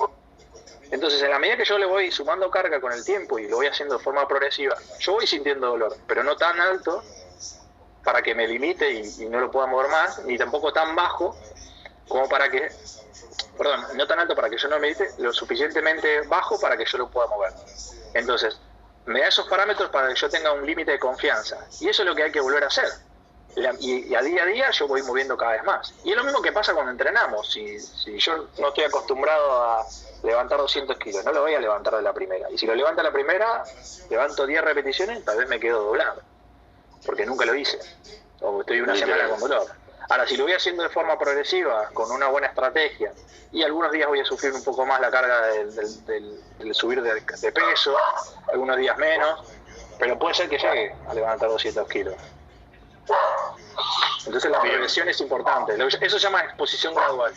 Entonces, en la medida que yo le voy sumando carga con el tiempo y lo voy haciendo de forma progresiva, yo voy sintiendo dolor, pero no tan alto para que me limite y no lo pueda mover más, ni tampoco tan bajo como para que, no tan alto para que yo no me limite, lo suficientemente bajo para que yo lo pueda mover. Entonces, me da esos parámetros para que yo tenga un límite de confianza. Y eso es lo que hay que volver a hacer. Y a día yo voy moviendo cada vez más. Y es lo mismo que pasa cuando entrenamos. Si yo no estoy acostumbrado a levantar 200 kilos, no lo voy a levantar de la primera. Y si lo levanto a la primera, levanto 10 repeticiones, tal vez me quedo doblado. Porque nunca lo hice. O estoy una semana con dolor. Ahora, si lo voy haciendo de forma progresiva, con una buena estrategia, y algunos días voy a sufrir un poco más la carga del subir de peso, algunos días menos, pero puede ser que llegue a levantar 200 kilos. Entonces la prevención es importante. Eso se llama exposición gradual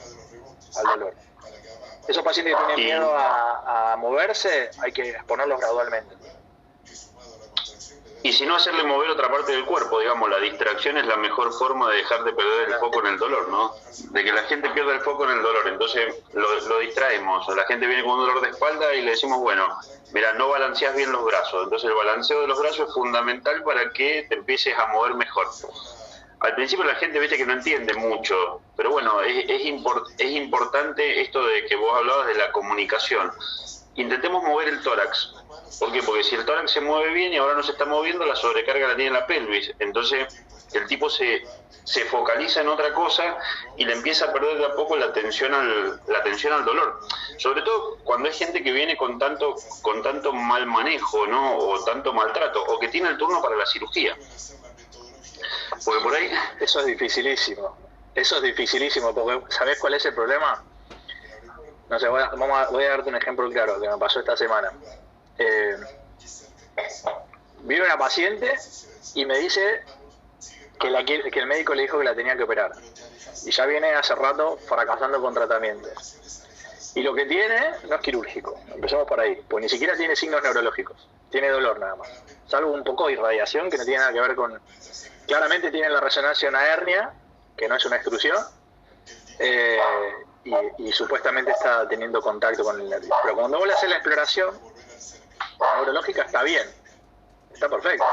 al dolor. Esos pacientes que tienen miedo a moverse, hay que exponerlos gradualmente. Y si no, hacerle mover otra parte del cuerpo, digamos, la distracción es la mejor forma de dejar de perder el foco en el dolor, ¿no? De que la gente pierda el foco en el dolor, entonces lo distraemos. La gente viene con un dolor de espalda y le decimos, bueno, mira, no balanceas bien los brazos. Entonces el balanceo de los brazos es fundamental para que te empieces a mover mejor. Al principio la gente, viste, que no entiende mucho, pero bueno, es importante esto de que vos hablabas de la comunicación. Intentemos mover el tórax. ¿Por qué? Porque si el tórax se mueve bien y ahora no se está moviendo, la sobrecarga la tiene la pelvis. Entonces el tipo se focaliza en otra cosa y le empieza a perder de a poco la atención al dolor. Sobre todo cuando hay gente que viene con tanto mal manejo, ¿no? O tanto maltrato, o que tiene el turno para la cirugía. Porque por ahí... Eso es dificilísimo, porque ¿sabés cuál es el problema? No sé, voy a darte un ejemplo claro que me pasó esta semana. Vive una paciente y me dice que el médico le dijo que la tenía que operar. Y ya viene hace rato fracasando con tratamientos. Y lo que tiene no es quirúrgico, empecemos por ahí, pues ni siquiera tiene signos neurológicos, tiene dolor nada más. Salvo un poco de irradiación que no tiene nada que ver con... Claramente tiene en la resonancia una hernia, que no es una extrusión, y supuestamente está teniendo contacto con el nervio. Pero cuando vos le haces la exploración neurológica está bien, está perfecto.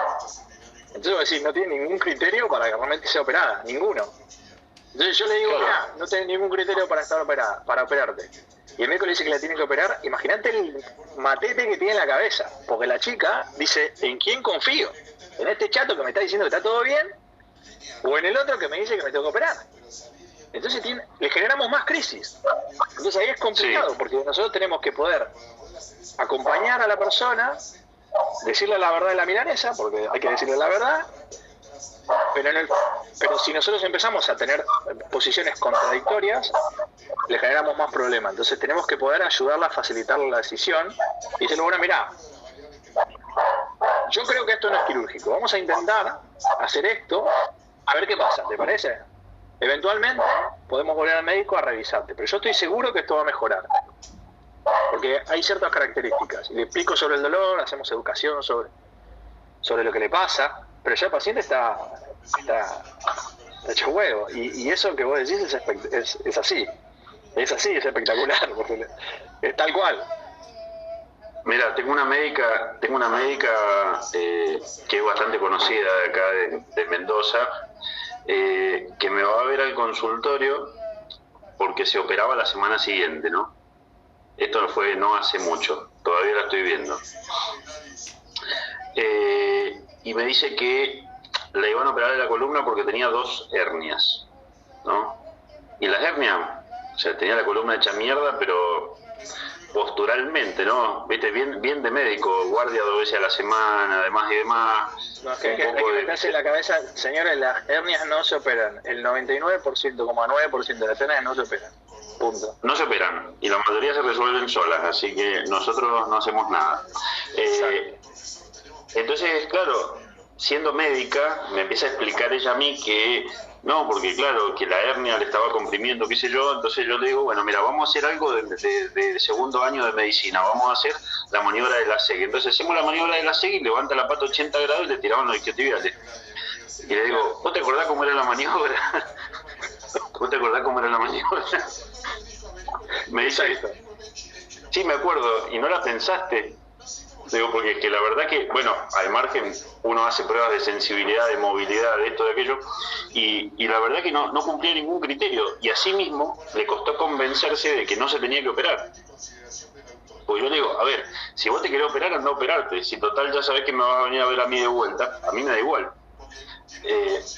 Entonces vos decís, no tiene ningún criterio para que realmente sea operada, ninguno. Entonces yo le digo, mira, no tenés ningún criterio para estar operada, para operarte. Y el médico le dice que la tiene que operar. Imagínate el matete que tiene en la cabeza, porque la chica dice, ¿en quién confío? ¿En este chato que me está diciendo que está todo bien? ¿O en el otro que me dice que me tengo que operar? Entonces le generamos más crisis. Entonces ahí es complicado, porque nosotros tenemos que poder acompañar a la persona, decirle la verdad de la milanesa, porque hay que decirle la verdad, pero si nosotros empezamos a tener posiciones contradictorias, le generamos más problemas. Entonces tenemos que poder ayudarla a facilitar la decisión y decirle, bueno, mirá, yo creo que esto no es quirúrgico, vamos a intentar hacer esto, a ver qué pasa, ¿te parece? Eventualmente podemos volver al médico a revisarte, pero yo estoy seguro que esto va a mejorar, porque hay ciertas características. Y le explico sobre el dolor, hacemos educación sobre lo que le pasa, pero ya el paciente está hecho huevo. Y eso que vos decís es así, es espectacular, porque es tal cual. Mira, tengo una médica que es bastante conocida de acá de Mendoza, que me va a ver al consultorio porque se operaba la semana siguiente, ¿no? Esto fue no hace mucho, todavía la estoy viendo. Y me dice que la iban a operar de la columna porque tenía 2 hernias, ¿no? Y las hernias, o sea, tenía la columna hecha mierda, pero posturalmente, ¿no? Viste, bien de médico, guardia 2 veces a la semana, además y demás. No, es que hay que meterse en la cabeza, señores, las hernias no se operan. El 99,9% de las hernias no se operan. Punto. No se operan, y la mayoría se resuelven solas, así que nosotros no hacemos nada. Entonces, claro, siendo médica, me empieza a explicar ella a mí que no, porque claro, que la hernia le estaba comprimiendo, qué sé yo. Entonces yo le digo, bueno, mira, vamos a hacer algo de segundo año de medicina, vamos a hacer la maniobra de la SEG. Entonces hacemos la maniobra de la SEG y levanta la pata 80 grados y le tiraban los isquiotibiales. Y le digo, ¿vos te acordás cómo era la maniobra? ¿Vos te acordás cómo era la maniobra? Me dice, sí, me acuerdo, ¿y no la pensaste? Digo, porque es que la verdad que, bueno, al margen uno hace pruebas de sensibilidad, de movilidad, de esto, de aquello, y la verdad que no cumplía ningún criterio, y así mismo le costó convencerse de que no se tenía que operar. Pues yo le digo, a ver, si vos te querés operar, anda a operarte, si total ya sabés que me vas a venir a ver a mí de vuelta, a mí me da igual.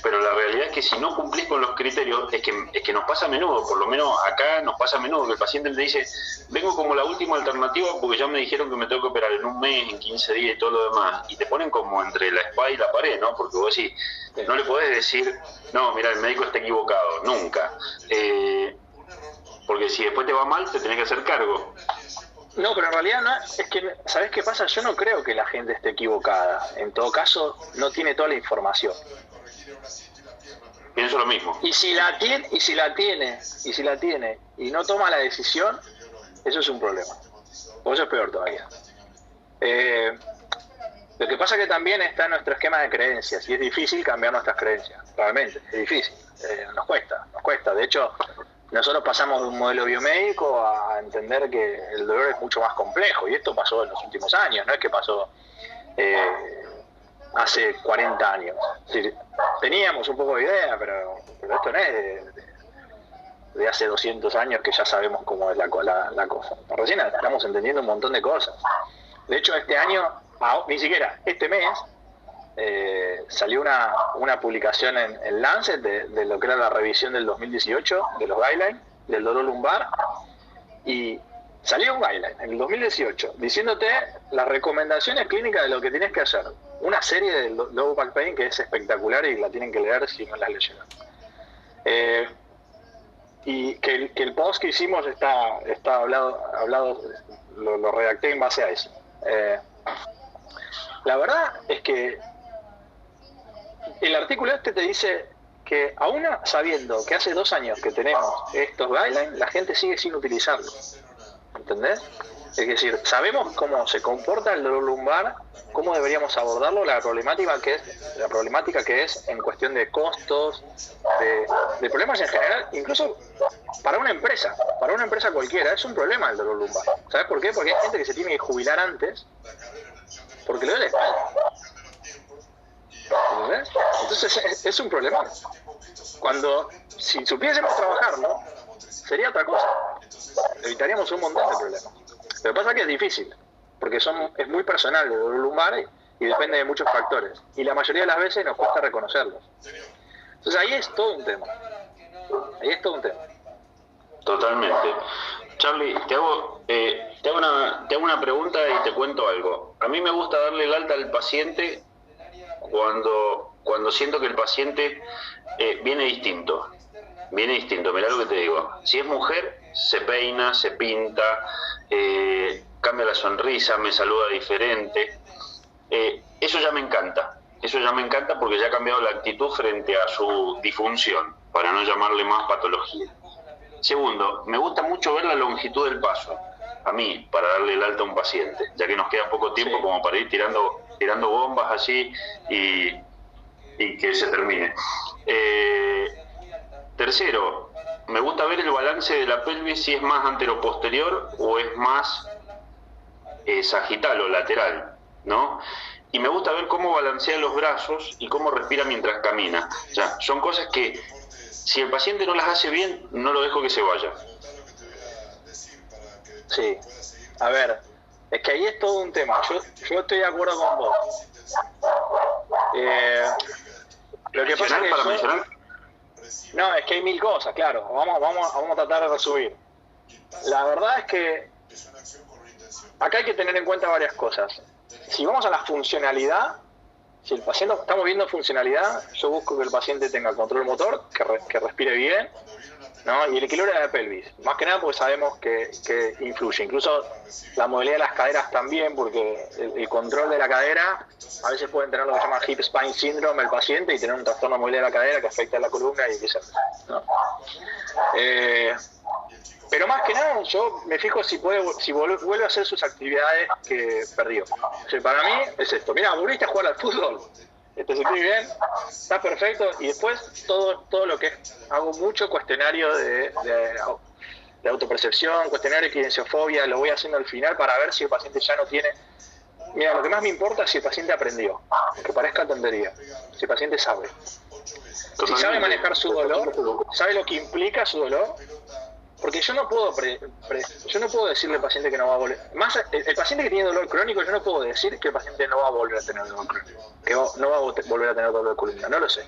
Pero la realidad es que si no cumplís con los criterios, es que nos pasa a menudo, por lo menos acá nos pasa a menudo, que el paciente me dice, vengo como la última alternativa porque ya me dijeron que me tengo que operar en un mes, en 15 días y todo lo demás, y te ponen como entre la espada y la pared, ¿no? Porque vos decís, no le podés decir, no, mira, el médico está equivocado, nunca. Porque si después te va mal, te tenés que hacer cargo. No, pero en realidad no, es que, ¿sabés qué pasa? Yo no creo que la gente esté equivocada. En todo caso, no tiene toda la información. pienso lo mismo. Y si la tiene y no toma la decisión, eso es un problema. O eso es peor todavía. Lo que pasa es que también está en nuestro esquema de creencias y es difícil cambiar nuestras creencias, realmente, es difícil, nos cuesta. De hecho, nosotros pasamos de un modelo biomédico a entender que el dolor es mucho más complejo y esto pasó en los últimos años, no es que pasó hace 40 años. Es decir, teníamos un poco de idea, pero esto no es de hace 200 años que ya sabemos cómo es la cosa. Recién estamos entendiendo un montón de cosas. De hecho, este año, ni siquiera este mes, salió una publicación en Lancet de lo que era la revisión del 2018 de los guidelines del dolor lumbar, y salió un guideline en el 2018 diciéndote las recomendaciones clínicas de lo que tienes que hacer. Una serie de low back pain que es espectacular y la tienen que leer si no la leyeron. Y que el post que hicimos está hablado, lo redacté en base a eso. La verdad es que el artículo este te dice que aún sabiendo que hace 2 años que tenemos estos guidelines, la gente sigue sin utilizarlos. ¿Entendés? Es decir, sabemos cómo se comporta el dolor lumbar, cómo deberíamos abordarlo, la problemática que es en cuestión de costos, de problemas en general, incluso para una empresa cualquiera, es un problema el dolor lumbar. ¿Sabes por qué? Porque hay gente que se tiene que jubilar antes porque le duele la espalda. ¿Entendés? Entonces es un problema. Si supiésemos trabajarlo, sería otra cosa. Evitaríamos un montón de problemas. Lo que pasa es que es difícil, porque es muy personal el dolor lumbar y depende de muchos factores. Y la mayoría de las veces nos cuesta reconocerlos. Entonces ahí es todo un tema. Totalmente. Charlie, te hago una pregunta y te cuento algo. A mí me gusta darle el alta al paciente cuando siento que el paciente viene distinto. Mirá lo que te digo. Si es mujer, se peina, se pinta, cambia la sonrisa, me saluda diferente. Eso ya me encanta. Porque ya ha cambiado la actitud frente a su disfunción, para no llamarle más patología. Segundo, me gusta mucho ver la longitud del paso, a mí, para darle el alta a un paciente, ya que nos queda poco tiempo como para ir tirando bombas así y que se termine. Tercero, me gusta ver el balance de la pelvis, si es más anteroposterior o es más sagital o lateral, ¿no? Y me gusta ver cómo balancea los brazos y cómo respira mientras camina. O sea, son cosas que si el paciente no las hace bien, no lo dejo que se vaya. Sí. A ver, es que ahí es todo un tema. Yo estoy de acuerdo con vos. Lo que pasa es que mencionar. No, es que hay 1000 cosas, claro. Vamos a tratar de resumir. La verdad es que acá hay que tener en cuenta varias cosas. Si vamos a la funcionalidad, si el paciente, estamos viendo funcionalidad, yo busco que el paciente tenga control motor, que respire bien, ¿no? Y el equilibrio de la pelvis. Más que nada porque sabemos que influye. Incluso la movilidad de las caderas también, porque el control de la cadera, a veces pueden tener lo que se llama hip spine syndrome el paciente y tener un trastorno de movilidad de la cadera que afecta a la columna y viceversa, ¿no? Pero más que nada yo me fijo si vuelve a hacer sus actividades que perdió. O sea, para mí es esto. Mira, volviste a jugar al fútbol, te sentís bien, está perfecto. Y después todo lo que hago mucho cuestionario de autopercepción, cuestionario de kinesofobia, lo voy haciendo al final para ver si el paciente ya no tiene. Mira, lo que más me importa es si el paciente aprendió, aunque parezca tontería, si el paciente sabe. Si sabe manejar su dolor, sabe lo que implica su dolor. Porque yo no puedo decirle al paciente que no va a volver. Más el paciente que tiene dolor crónico, yo no puedo decir que el paciente no va a volver a tener dolor crónico, que no va a volver a tener dolor de columna, no lo sé.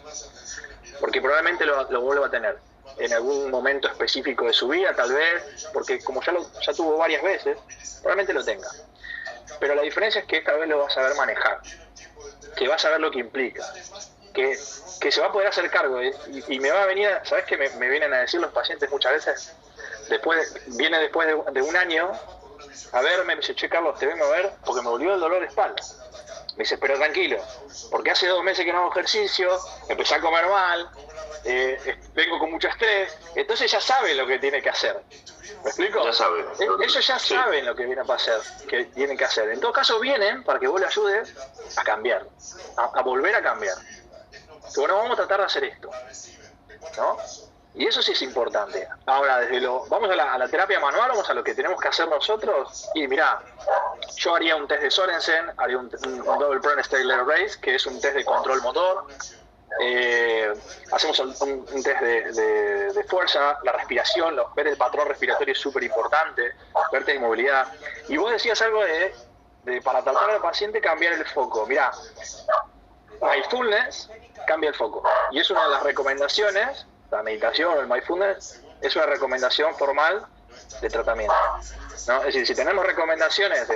Porque probablemente lo vuelva a tener en algún momento específico de su vida, tal vez, porque como ya tuvo varias veces, probablemente lo tenga. Pero la diferencia es que esta vez lo va a saber manejar, que va a saber lo que implica, que se va a poder hacer cargo y me va a venir, ¿sabes qué me vienen a decir los pacientes muchas veces? Viene después de un año a verme, me dice, che Carlos, te vengo a ver porque me volvió el dolor de espalda. Me dice, pero tranquilo, porque hace 2 meses que no hago ejercicio, empecé a comer mal, vengo con mucho estrés, entonces ya sabe lo que tiene que hacer. ¿Me explico? Ya sabe. Ellos ya saben lo que viene a hacer, que tienen que hacer. En todo caso vienen para que vos le ayudes a cambiar, a volver a cambiar. Que bueno, vamos a tratar de hacer esto, ¿no? Y eso sí es importante. Ahora, vamos a la terapia manual, vamos a lo que tenemos que hacer nosotros. Y mirá, yo haría un test de Sorensen, haría un Double Prone Stair Leg Raise, que es un test de control motor. Hacemos un test de fuerza, la respiración, ver el patrón respiratorio es súper importante, ver de movilidad. Y vos decías algo de para tratar al paciente cambiar el foco. Mirá, mindfulness cambia el foco. Y es una de las recomendaciones, la meditación, el mindfulness, es una recomendación formal de tratamiento, ¿no? Es decir, si tenemos recomendaciones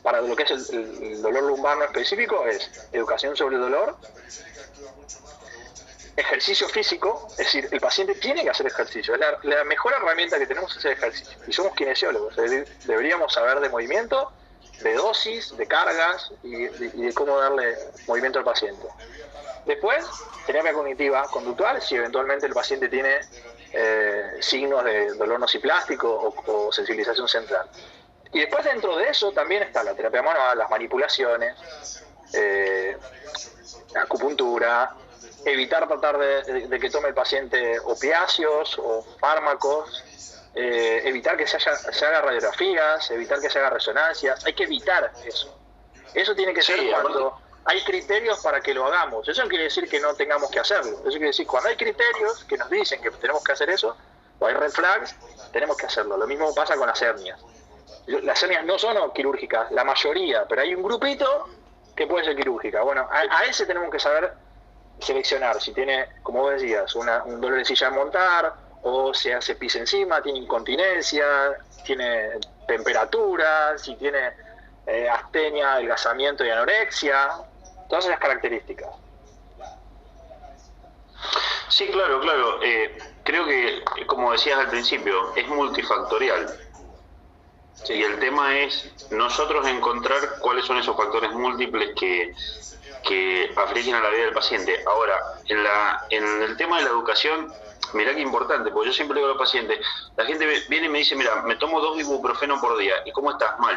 para lo que es el dolor lumbar no específico, es educación sobre el dolor, ejercicio físico, es decir, el paciente tiene que hacer ejercicio. La mejor herramienta que tenemos es el ejercicio. Y somos kinesiólogos, es decir, deberíamos saber de movimiento, de dosis, de cargas y de cómo darle movimiento al paciente. Después, terapia cognitiva conductual, si eventualmente el paciente tiene signos de dolor nociplástico o sensibilización central. Y después dentro de eso también está la terapia manual, las manipulaciones, la acupuntura, tratar de que tome el paciente opiáceos o fármacos, evitar que se haga radiografías, evitar que se haga resonancias, hay que evitar eso. Eso tiene que ser cuando hay criterios para que lo hagamos. Eso no quiere decir que no tengamos que hacerlo. Eso quiere decir cuando hay criterios que nos dicen que tenemos que hacer eso, o hay red flags, tenemos que hacerlo. Lo mismo pasa con las hernias. Las hernias no son quirúrgicas, la mayoría, pero hay un grupito que puede ser quirúrgica. Bueno, a ese tenemos que saber seleccionar si tiene, como vos decías, un dolor de silla de montar, o se hace pis encima, tiene incontinencia, tiene temperatura, si tiene astenia, adelgazamiento y anorexia, todas esas características. Sí, claro. Creo que, como decías al principio, es multifactorial. Sí. Y el tema es nosotros encontrar cuáles son esos factores múltiples que afligen a la vida del paciente. Ahora, en el tema de la educación, mirá qué importante, porque yo siempre le digo a los pacientes, la gente viene y me dice, mira, me tomo 2 ibuprofeno por día, ¿y cómo estás? Mal.